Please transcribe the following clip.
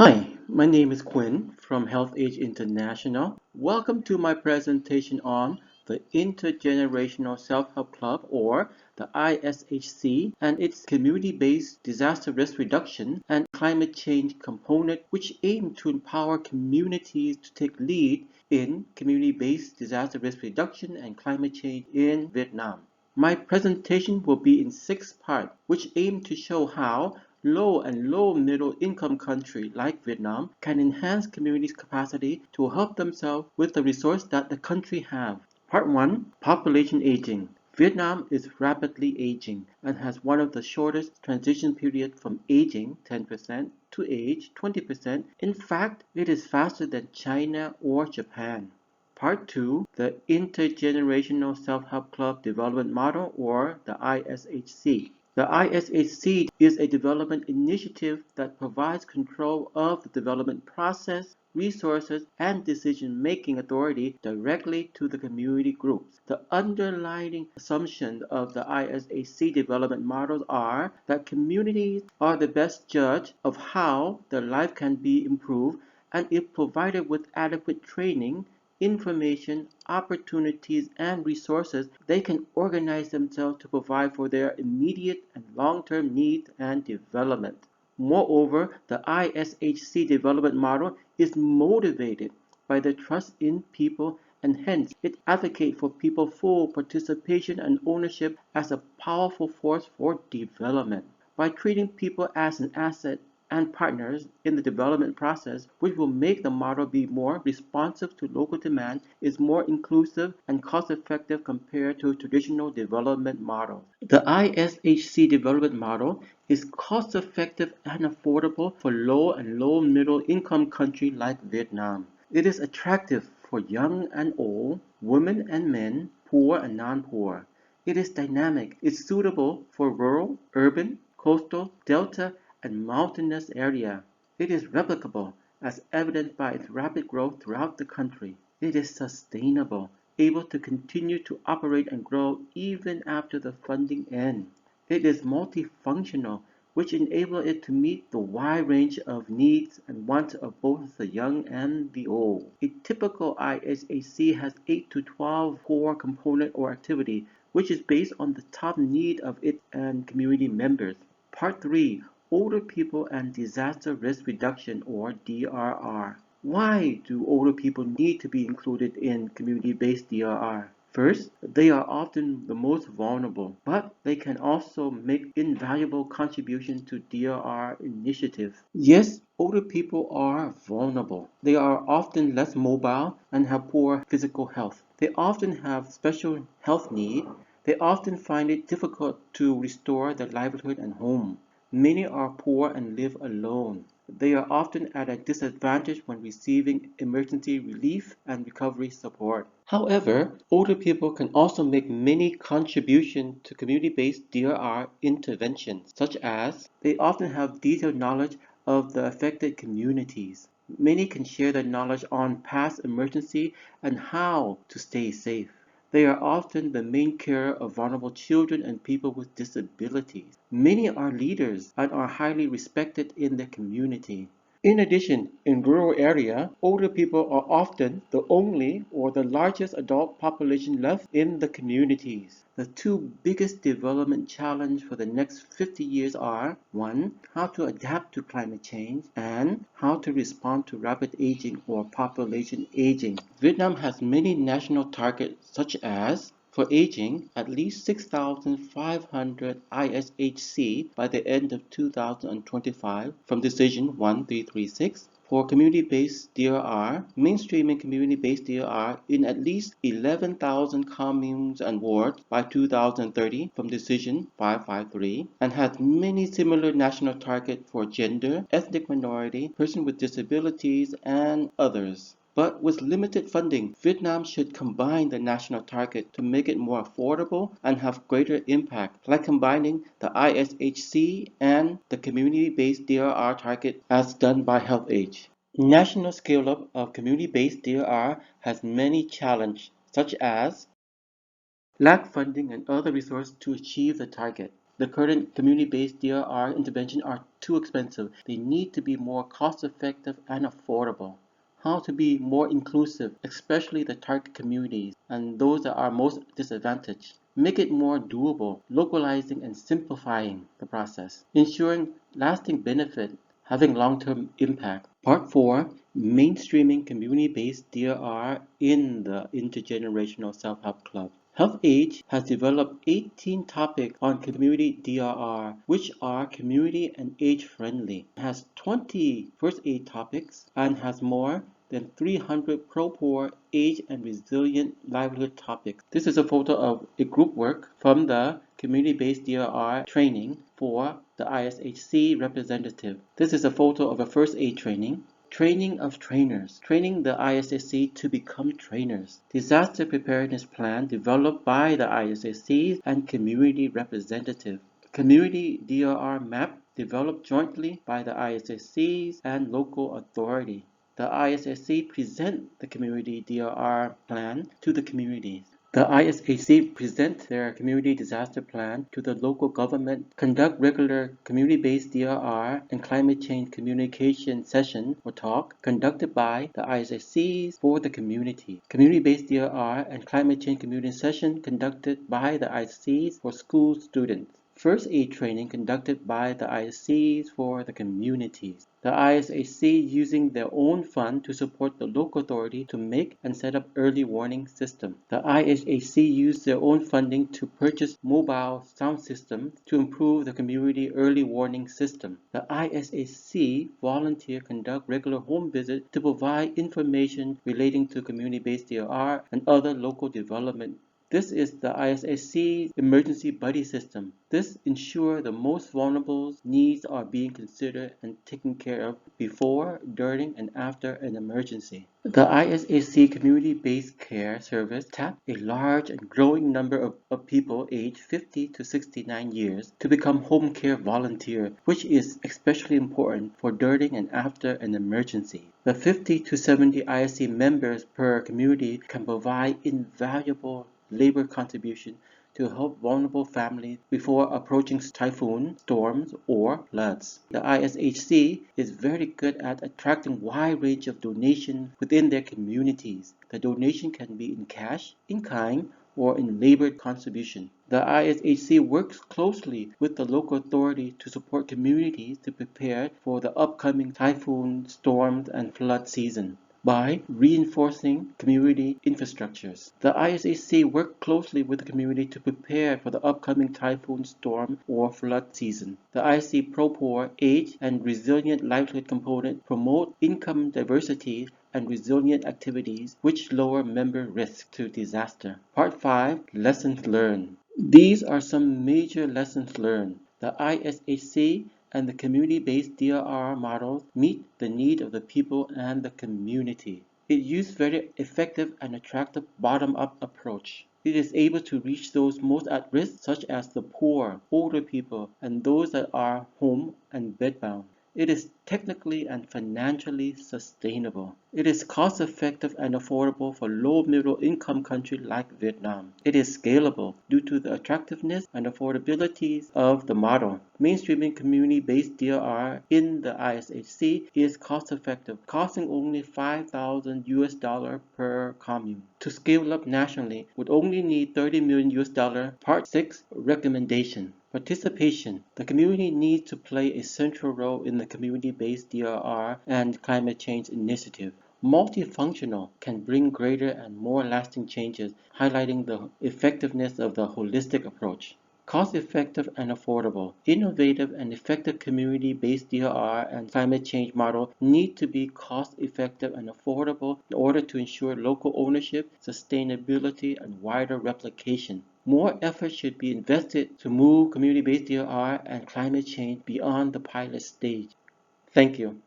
Hi, my name is Quyen from HelpAge International. Welcome to my presentation on the Intergenerational Self-Help Club, or the ISHC, and its community-based disaster risk reduction and climate change component, which aim to empower communities to take lead in community-based disaster risk reduction and climate change in Vietnam. My presentation will be in 6 parts, which aim to show how low and low-middle income countries like Vietnam can enhance communities' capacity to help themselves with the resources that the country have. Part 1. Population Aging. Vietnam is rapidly aging and has one of the shortest transition periods from aging 10% to age 20%. In fact, it is faster than China or Japan. Part 2. The Intergenerational Self-Help Club Development Model, or the ISHC. The ISHC is a development initiative that provides control of the development process, resources, and decision-making authority directly to the community groups. The underlying assumptions of the ISHC development models are that communities are the best judge of how their life can be improved, and if provided with adequate training, information, opportunities, and resources, they can organize themselves to provide for their immediate and long-term needs and development. Moreover, the ISHC development model is motivated by the trust in people, and hence it advocates for people's full participation and ownership as a powerful force for development. By treating people as an asset and partners in the development process, which will make the model be more responsive to local demand, is more inclusive and cost-effective compared to traditional development models. The ISHC development model is cost-effective and affordable for low and low-middle income countries like Vietnam. It is attractive for young and old, women and men, poor and non-poor. It is dynamic. It's suitable for rural, urban, coastal, delta, and mountainous area. It is replicable, as evidenced by its rapid growth throughout the country. It is sustainable, able to continue to operate and grow even after the funding ends. It is multifunctional, which enables it to meet the wide range of needs and wants of both the young and the old. A typical ISHC has 8 to 12 core component or activity, which is based on the top need of it and community members. Part 3. Older people and disaster risk reduction, or DRR. Why do older people need to be included in community-based DRR? First, they are often the most vulnerable, but they can also make invaluable contributions to DRR initiatives. Yes, older people are vulnerable. They are often less mobile and have poor physical health. They often have special health needs. They often find it difficult to restore their livelihood and home. Many are poor and live alone. They are often at a disadvantage when receiving emergency relief and recovery support. However, older people can also make many contributions to community-based DRR interventions, such as they often have detailed knowledge of the affected communities. Many can share their knowledge on past emergency and how to stay safe. They are often the main carer of vulnerable children and people with disabilities. Many are leaders and are highly respected in their community. In addition, in rural areas, older people are often the only or the largest adult population left in the communities. The two biggest development challenges for the next 50 years are: 1. How to adapt to climate change, and how to respond to rapid aging or population aging. Vietnam has many national targets, such as for aging, at least 6,500 ISHC by the end of 2025 from Decision 1336. For community-based DRR, mainstreaming community-based DRR in at least 11,000 communes and wards by 2030 from Decision 553, and has many similar national targets for gender, ethnic minority, person with disabilities, and others. But with limited funding, Vietnam should combine the national target to make it more affordable and have greater impact, like combining the ISHC and the community-based DRR target as done by HelpAge. National scale-up of community-based DRR has many challenges, such as lack funding and other resources to achieve the target, The current community-based DRR interventions are too expensive. They need to be more cost-effective and affordable. How to be more inclusive, especially the target communities and those that are most disadvantaged. Make it more doable, localizing and simplifying the process, ensuring lasting benefit, having long-term impact. Part 4, mainstreaming community-based DRR in the intergenerational self-help club. HelpAge has developed 18 topics on community DRR, which are community and age-friendly. It has 20 first aid topics and has more than 300 pro-poor, age, and resilient livelihood topics. This is a photo of a group work from the community-based DRR training for the ISHC representative. This is a photo of a first aid training. Training of trainers, training the ISSC to become trainers. Disaster preparedness plan developed by the ISSC and community representative. Community DRR map developed jointly by the ISSCs and local authority. The ISSC present the community DRR plan to the communities. The ISHC present their community disaster plan to the local government, conduct regular community-based DRR and climate change communication session or talk conducted by the ISHCs for the community. Community-based DRR and climate change community session conducted by the ISHCs for school students. First aid training conducted by the ISCs for the communities. The ISHC using their own fund to support the local authority to make and set up early warning system. The ISHC used their own funding to purchase mobile sound systems to improve the community early warning system. The ISHC volunteer conduct regular home visits to provide information relating to community-based DRR and other local development. This is the ISHC emergency buddy system. This ensures the most vulnerable needs are being considered and taken care of before, during, and after an emergency. The ISHC community-based care service taps a large and growing number of people aged 50 to 69 years to become home care volunteers, which is especially important for during and after an emergency. The 50 to 70 ISC members per community can provide invaluable labor contribution to help vulnerable families before approaching typhoon, storms, or floods. The ISHC is very good at attracting a wide range of donations within their communities. The donation can be in cash, in kind, or in labor contribution. The ISHC works closely with the local authority to support communities to prepare for the upcoming typhoon, storms, and flood season by reinforcing community infrastructures. The ISHC works closely with the community to prepare for the upcoming typhoon, storm, or flood season. The ISHC Pro-Poor, Age, and Resilient Livelihood component promote income diversity and resilient activities which lower member risk to disaster. Part 5, Lessons Learned. These are some major lessons learned. The ISHC and the community-based DRR models meet the need of the people and the community. It uses very effective and attractive bottom-up approach. It is able to reach those most at risk, such as the poor, older people, and those that are home and bedbound. It is technically and financially sustainable. It is cost-effective and affordable for low-middle income countries like Vietnam. It is scalable due to the attractiveness and affordability of the model. Mainstreaming community-based DRR in the ISHC is cost-effective, costing only $5,000 per commune. To scale up nationally would only need $30 million. Part 6, Recommendation. Participation. The community needs to play a central role in the community-based DRR and climate change initiative. Multifunctional can bring greater and more lasting changes, highlighting the effectiveness of the holistic approach. Cost-effective and affordable. Innovative and effective community-based DRR and climate change model need to be cost-effective and affordable in order to ensure local ownership, sustainability, and wider replication. More effort should be invested to move community-based DRR and climate change beyond the pilot stage. Thank you.